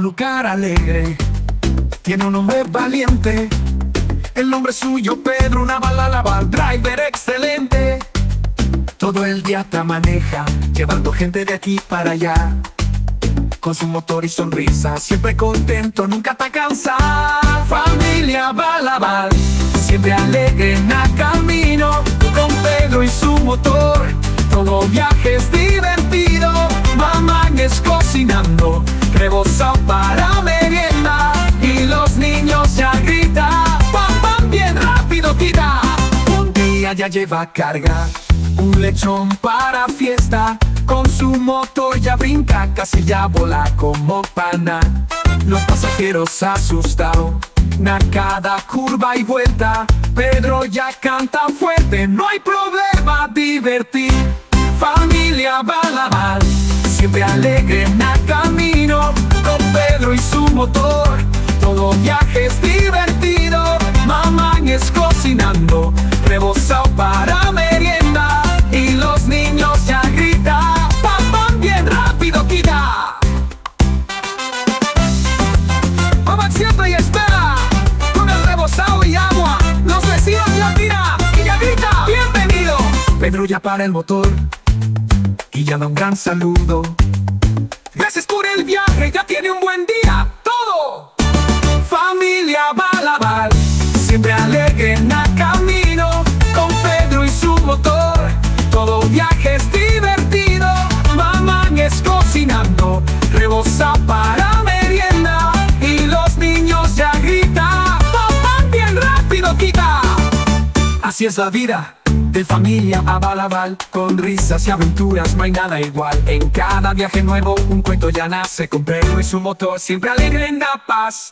lugar alegre, tiene un hombre valiente. El nombre suyo Pedro, una Balaval, driver excelente. Todo el día te maneja, llevando gente de aquí para allá. Con su motor y sonrisa, siempre contento, nunca te cansa. Familia Balaval, siempre alegre en el camino. Con Pedro y su motor, todo viaje es divertido. Mamá es cocinando, rebozado para merienda. Y los niños ya gritan, pam pam, bien rápido tira. Un día ya lleva carga, un lechón para fiesta. Con su motor ya brinca, casi ya vola como pana. Los pasajeros asustados, na cada curva y vuelta. Pedro ya canta fuerte, no hay problema, divertir. Familia Balaval, siempre alegre en el camino. Con Pedro y su motor, todo viaje es divertido. Mamá es cocinando, rebozado para merienda. Y los niños ya gritan, pam pam, bien rápido quita. Mamá siempre y espera, con el rebozado y agua. Los vecinos ya tiran y ya grita, bienvenido. Pedro ya para el motor y ya da un gran saludo. Gracias por el viaje, ya tiene un buen día todo. Familia Balaval, siempre alegre en el camino. Con Pedro y su motor, todo viaje es divertido. Mamá es cocinando, rebozado para merienda. Y los niños ya gritan, papá bien rápido quita. Así es la vida de familia Balaval, con risas y aventuras no hay nada igual. En cada viaje nuevo un cuento ya nace. Con Pedro y su motor, siempre alegre en la paz.